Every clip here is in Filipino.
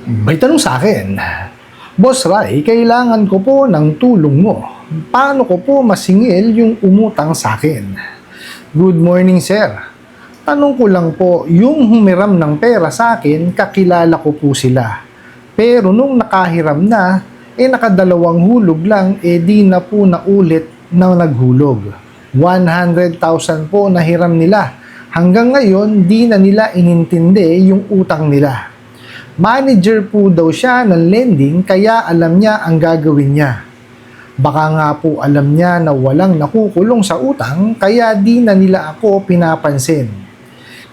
May tanong sa akin, Boss Rai, kailangan ko po ng tulong mo. Paano ko po masingil yung umutang sa akin? Good morning, sir. Tanong ko lang po, yung humiram ng pera sa akin, kakilala ko po sila. Pero nung nakahiram na, nakadalawang hulog lang, di na po naulit na naghulog. 100,000 po nahiram nila. Hanggang ngayon, di na nila inintindi yung utang nila. Manager po daw siya ng lending kaya alam niya ang gagawin niya. Baka nga po alam niya na walang nakukulong sa utang kaya di na nila ako pinapansin.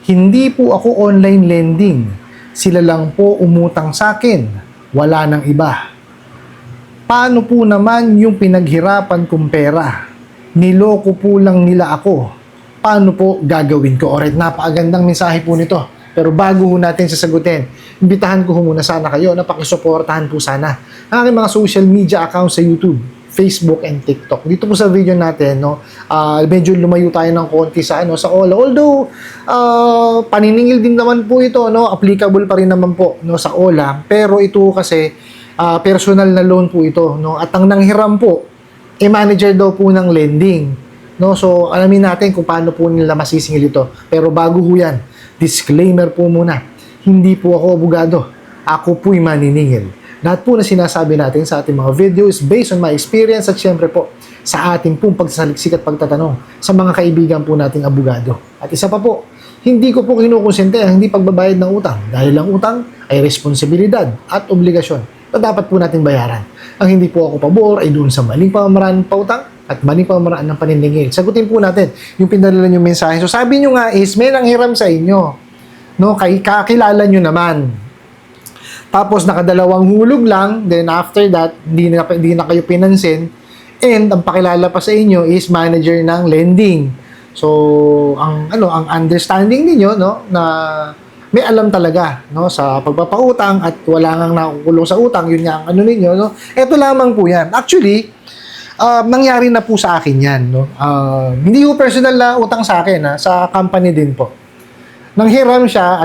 Hindi po ako online lending. Sila lang po umutang sa akin. Wala nang iba. Paano po naman yung pinaghirapan kong pera? Niloko po lang nila ako. Paano po gagawin ko? Alright, napakagandang mensahe po nito. Pero bago ho natin sasagutin, imbitahan ko muna sana kayo na pakisuportahan po sana ang aking mga social media accounts sa YouTube, Facebook, and TikTok. Dito po sa video natin, medyo lumayo tayo ng konti sa sa OLA. Although, paniningil din naman po ito, applicable pa rin naman po sa OLA. Pero ito kasi, personal na loan po ito. At ang nanghiram po, manager daw po ng lending. So, alamin natin kung paano po nila masisingil ito. Pero bago ho yan, disclaimer po muna, hindi po ako abogado. Ako po'y maniningil. Lahat po na sinasabi natin sa ating mga video is based on my experience at syempre po sa ating pong pagsasaliksik at pagtatanong sa mga kaibigan po nating abogado. At isa pa po, hindi ko po kinukonsente ang hindi pagbabayad ng utang dahil ang utang ay responsibilidad at obligasyon na dapat po nating bayaran. Ang hindi po ako pabor ay doon sa maling pamamaraan ng pautang at maling pamamaraan ng paniningil. Sagutin po natin yung pinadala nyo mensahe. So sabi nyo nga is may nanghiram sa inyo. Kakilala nyo naman. Tapos nakadalawang hulog lang, then after that, hindi na kayo pinansin. And ang pakilala pa sa inyo is manager ng lending. So ang understanding niyo na may alam talaga sa pagpapautang at wala nang nakukulong sa utang, yun nga ang ninyo. Ito lamang po yan. Actually, nangyari na po sa akin yan. Hindi po personal na utang sa akin, sa company din po. Nanghiram siya,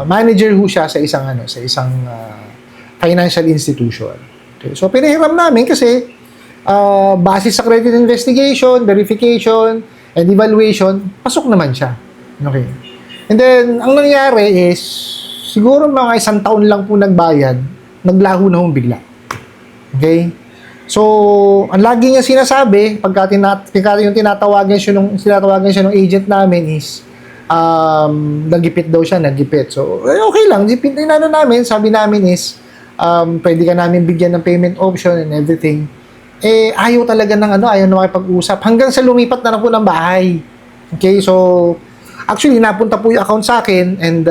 manager ho siya sa isang financial institution. Okay. So pinahiram namin kasi base sa credit investigation, verification, and evaluation, pasok naman siya. Okay. And then, ang nangyari is, siguro mga 1 taon lang po nagbayad, naglaho na hong bigla. Okay? So, ang lagi niya sinasabi, pagka yung tinatawagan siya ng agent namin is, nagipit daw siya, nagipit. So, okay lang, namin, sabi namin is, pwede ka namin bigyan ng payment option and everything. Ayaw talaga ayaw na makipag-usap. Hanggang sa lumipat na lang po ng bahay. Okay, so, actually, napunta po yung account sa akin and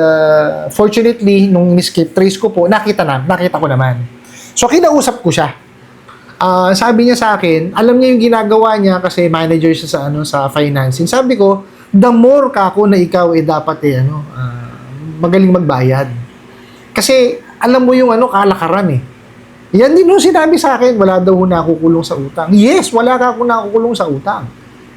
fortunately, nung miskip trace ko po, nakita ko naman. So, kinausap ko siya. Sabi niya sa akin, alam niya yung ginagawa niya kasi manager siya sa financing. Sabi ko, the more ka ako na ikaw dapat magaling magbayad. Kasi alam mo yung kalakaran Yan din yung sinabi sa akin, wala daw nakukulong sa utang. Yes, wala ka ako nakukulong sa utang.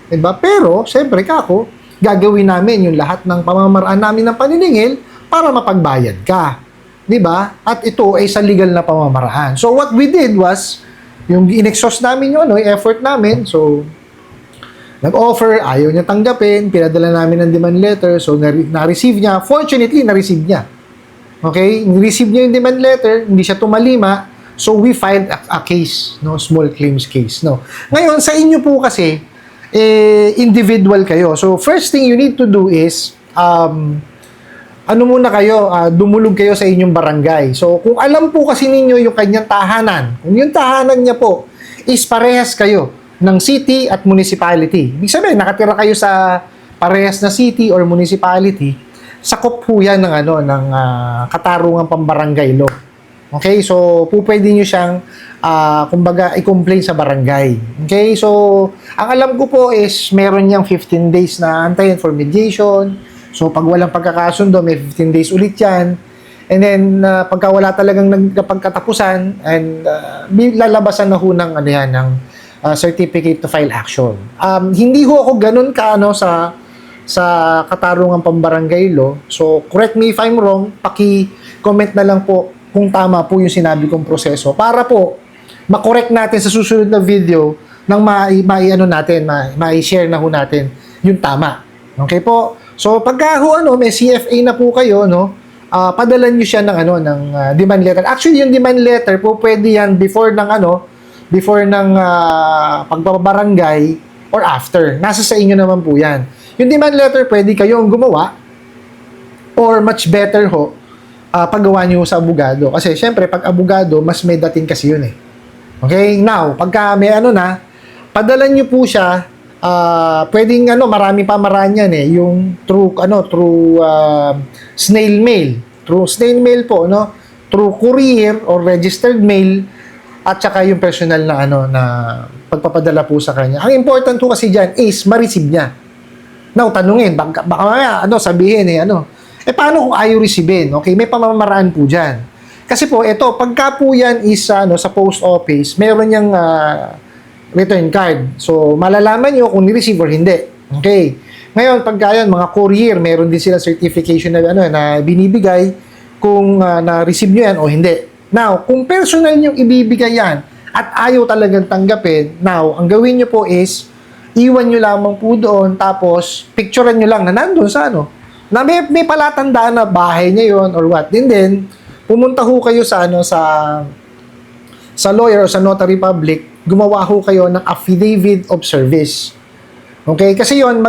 Diba? Pero, siyempre ako, gagawin namin yung lahat ng pamamaraan namin ng paniningil para mapagbayad ka. Diba? At ito ay sa legal na pamamaraan. So, what we did was, yung in-exhaust namin yung effort namin. So, nag-offer, ayaw niya tanggapin, pinadala namin ng demand letter, so na-receive niya. Fortunately, na-receive niya. Okay? Receive niya yung demand letter, hindi siya tumalima, so we filed a case, small claims case. Ngayon, sa inyo po kasi, individual kayo. So, first thing you need to do is, muna kayo, dumulog kayo sa inyong barangay. So, kung alam po kasi ninyo yung kanyang tahanan, kung yung tahanan niya po is parehas kayo ng city at municipality. Ibig sabihin, nakatira kayo sa parehas na city or municipality, sakop po yan ng katarungang pambarangay law. Okay? So, pwede nyo siyang, kumbaga, i-complain sa barangay. Okay? So, ang alam ko po is meron niyang 15 days na antayin for mediation. So, pag walang pagkakasundo, may 15 days ulit yan. And then, pagka wala talagang nagkapagkatapusan, and lalabasan na ho ng, ng certificate to file action. Hindi ho ako ganun sa katarungang pambarangay law. So, correct me if I'm wrong, paki-comment na lang po kung tama po yung sinabi kong proseso para po makorek natin sa susunod na video nang mai-ano natin, mai-share na ho natin yung tama. Okay po? So pagka ho may CFA na po kayo, no? Padalan niyo siya ng demand letter. Actually, yung demand letter po pwede yan before ng pagbabarangay or after. Nasa sa inyo naman po yan. Yung demand letter pwede kayong gumawa or much better ho paggawa niyo sa abogado. Kasi syempre pag abogado, mas may dating kasi yun eh. Okay? Now, pagka may padalan niyo po siya, pwedeng marami pamaraan yan eh, yung through snail mail. Through snail mail po, no? Through courier or registered mail at saka yung personal na pagpapadala po sa kanya. Ang important po kasi diyan is ma-receive niya. Now, tanungin, baka sabihin paano kung ayaw receivein? Okay, may pamamaraan po diyan. Kasi po, pagka po yan is sa post office, meron yang return card. So, malalaman nyo kung ni-receive or hindi. Okay. Ngayon, pagka yan, mga courier, meron din sila certification na binibigay kung na-receive nyo yan o hindi. Now, kung personal nyo ibibigay yan at ayaw talagang tanggapin, now, ang gawin nyo po is, iwan nyo lamang po doon, tapos, picturean nyo lang na nandun sa na may palatandaan na bahay niya yon or what. And then, pumunta ho kayo sa lawyer o sa notary public, gumawa ho kayo ng affidavit of service. Okay? Kasi yon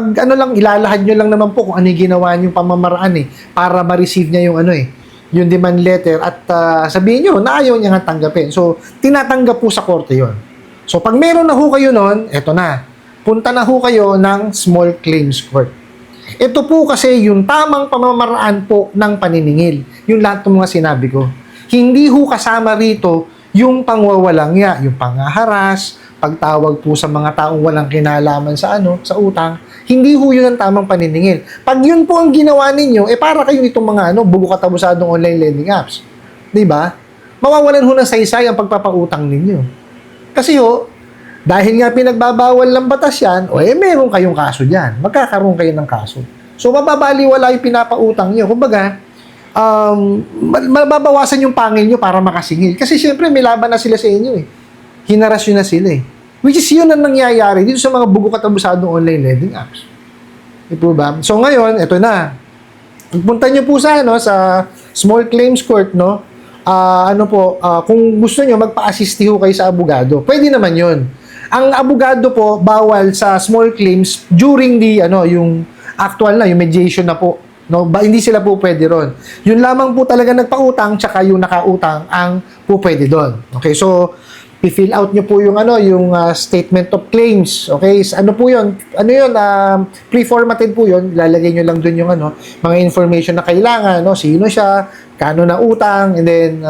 ilalahad nyo lang naman po kung ano yung ginawa nyo pamamaraan para ma-receive niya yung yung demand letter at sabihin nyo na ayaw niya nga tanggapin. So, tinatanggap po sa korte yon. So, pag meron na ho kayo nun, eto na. Punta na ho kayo ng small claims court. Ito po kasi yung tamang pamamaraan po ng paniningil. Yung lahat ng mga sinabi ko. Hindi ho kasama rito yung pangwawalangya, yung pangaharas, pagtawag po sa mga taong walang kinalaman sa utang, hindi ho yun ang tamang paniningil. Pag yun po ang ginawa ninyo, para kayo itong mga bugo katabusadong online lending apps. 'Di ba? Mawawalan ho ng saysay ang pagpapautang ninyo. Kasi dahil nga pinagbabawal ng batas yan, meron kayong kaso diyan. Magkakaroon kayo ng kaso. So mababaliwala yung pinapautang niyo. Kumbaga, mababawasan yung pangil nyo para makasingil. Kasi syempre, may laban na sila sa inyo Hinaras yun na sila Which is yun ang nangyayari dito sa mga bugo katabusadong online lending apps. Ito ba? So ngayon, ito na. Punta nyo po sa small claims court, no? Kung gusto nyo, magpa-assist ho kayo sa abogado. Pwede naman yun. Ang abogado po, bawal sa small claims during yung actual yung mediation na po. No, hindi sila po pwede ron. Yun lamang po talaga nagpautang tsaka yung nakautang ang po pwede doon. Okay, so i-fill out nyo po yung statement of claims. Okay, po yun? Pre-formatted po yun. Lalagay nyo lang doon yung mga information na kailangan, sino siya, kano na utang, and then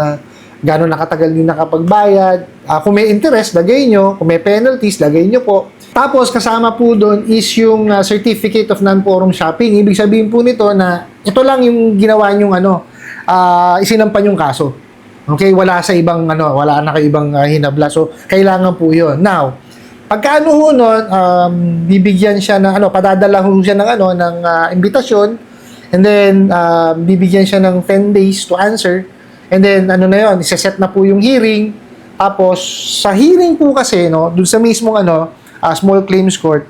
gano'n nakatagal yung nakapagbayad. Kung may interest, lagay nyo. Kung may penalties, lagay nyo po. Tapos, kasama po doon is yung Certificate of Non-Forum Shopping. Ibig sabihin po nito na ito lang yung ginawa nyong isinampan yung kaso. Okay? Wala sa ibang, wala na kayo ibang hinabla. So, kailangan po yun. Now, pagka ho nun, bibigyan siya ng, padadala ho siya ng, ng imbitasyon. And then, bibigyan siya ng 10 days to answer. And then, isa-set na po yung hearing. Tapos, sa hearing po kasi, dun sa mismong, small claims court,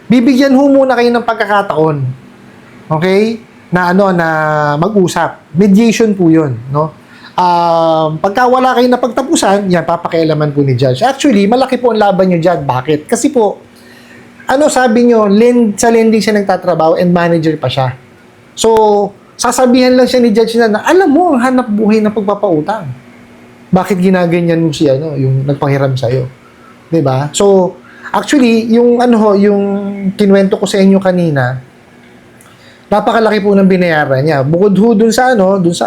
bibigyan ho muna kayo ng pagkakataon. Okay? Na mag-usap. Mediation po yun, pagka wala kayo na pagtapusan, yan, papakialaman po ni judge. Actually, malaki po ang laban nyo dyan. Bakit? Kasi po, sabi nyo, sa lending siya nagtatrabaho and manager pa siya. So, sasabihan lang siya ni judge na alam mo, ang hanap buhay ng pagpapautang. Bakit ginaganyan mo siya, yung nagpahiram sa'yo? 'Di ba? So, actually, yung kinuwento ko sa inyo kanina, napakalaki po ng binayaran niya. Bukod ho dun sa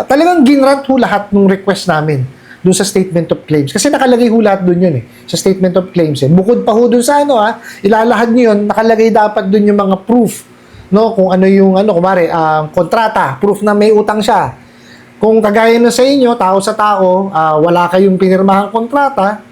talagang ginrant ho lahat ng request namin dun sa statement of claims. Kasi nakalagay ho lahat dun yun sa statement of claims Bukod pa ho dun sa ilalahad niyo yun, nakalagay dapat dun yung mga proof, kung kumare, kontrata, proof na may utang siya. Kung kagaya na sa inyo, tao sa tao, wala kayong pinirmahang kontrata,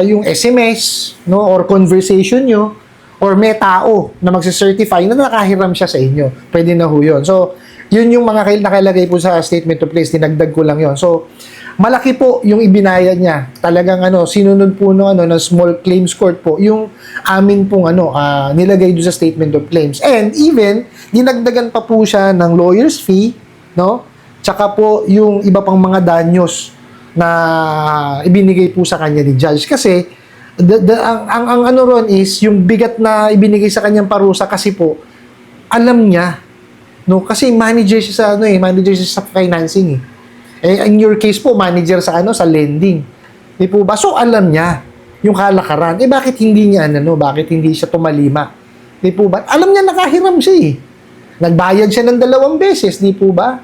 yung SMS, or conversation nyo, or may tao na magsicertify na nakahiram siya sa inyo. Pwede na ho yun. So, Yun yung mga nakalagay po sa statement of claims, dinagdag ko lang yon. So, malaki po yung ibinayad niya. Talagang sinunod po ng small claims court po, yung amin pong nilagay doon sa statement of claims. And even, dinagdagan pa po siya ng lawyer's fee, no? Tsaka po yung iba pang mga danyos na ibinigay po sa kanya ni judge. Kasi, ang ron is, yung bigat na ibinigay sa kanyang parusa kasi po, alam niya, no? Kasi manager siya sa manager siya sa financing in your case po, manager sa sa lending. Di po ba? So, alam niya yung kalakaran. Bakit hindi niya, bakit hindi siya tumalima? Di po ba? Alam niya nakahiram siya Nagbayad siya ng 2 beses, di po ba?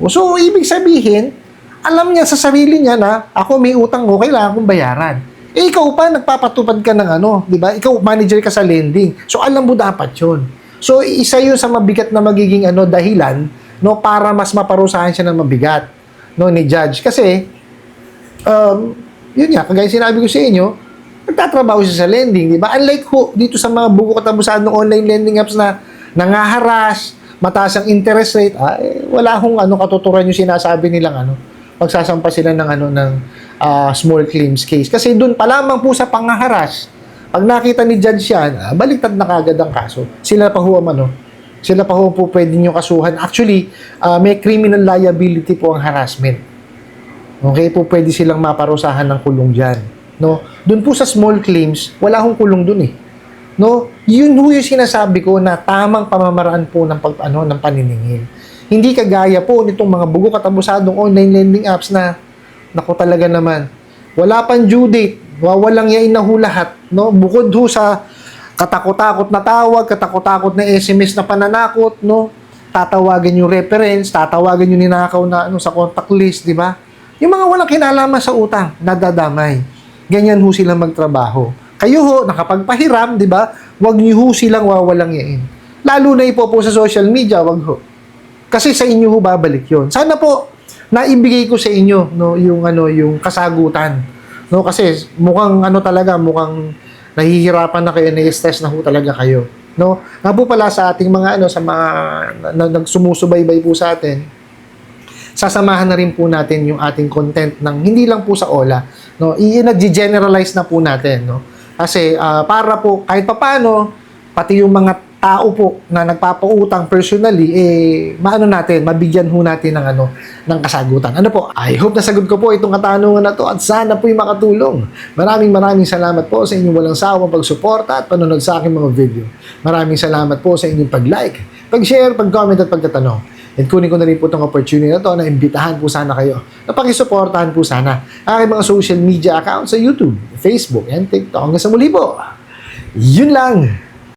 So, ibig sabihin, alam niya sa sarili niya na, ako may utang ko, kailangan kong bayaran. Ikaw pa, nagpapatupad ka ng di ba? Ikaw, manager ka sa lending. So, alam mo dapat yun. So, isa yun sa mabigat na magiging dahilan, para mas maparusahan siya ng mabigat, ni judge. Kasi, yun nga, kagaya sinabi ko sa inyo, nagtatrabaho siya sa lending, di ba? Unlike dito sa mga buko katabusan ng online lending apps na nangaharas, mataas ang interest rate, wala katuturan yung sinasabi nilang pagsasampa sila ng small claims case. Kasi doon pa lamang po sa pangaharas, pag nakita ni judge yan, baliktad na kagad ang kaso. Sila pa sila pa po pwede nyo kasuhan. Actually, may criminal liability po ang harassment. Okay po, pwede silang maparusahan ng kulong dyan. No? Doon po sa small claims, wala hong kulong doon No? Yun yung sinasabi ko na tamang pamamaraan po ng ng paniningil. Hindi kagaya po nitong mga bugo katabusadong online lending apps na naku talaga naman. Wala pang due date, walang yain na lahat, no? Bukod sa katakot-takot na tawag, katakot-takot na SMS na pananakot, no? Tatawagan yung reference, tatawagan yung ninakaw na sa contact list, di ba? Yung mga walang kinalaman sa utang, nadadamay. Ganyan sila magtrabaho. Kayo nakapagpahiram, di ba? Huwag niyo silang wawalang yain. Lalo na po sa social media, wag Kasi sa inyo babalik yon. Sana po naibigay ko sa inyo yung kasagutan. No, kasi mukhang mukhang nahihirapan na kayo, na-stress na talaga kayo. No? Nga po pala sa ating mga sa mga nagsumusubaybay po sa atin, sasamahan na rin po natin yung ating content ng hindi lang po sa OLA, no? I-generalize na po natin, no? Kasi para po kahit papaano pati yung mga tao po na nagpapautang personally mabigyan natin ng kasagutan. I hope nasagot ko po itong katanungan na to at sana po'y makatulong. Maraming salamat po sa inyong walang sawang pagsuporta at panonood sa aking mga video. Maraming salamat po sa inyong pag-like, pag-share, pag-comment at pagtatanong. And kunin ko na rin po itong opportunity na to na imbitahan po sana kayo na pakisuportahan po sana aking mga social media accounts sa YouTube, Facebook, and TikTok. Hanggang sa muli po. Yun lang.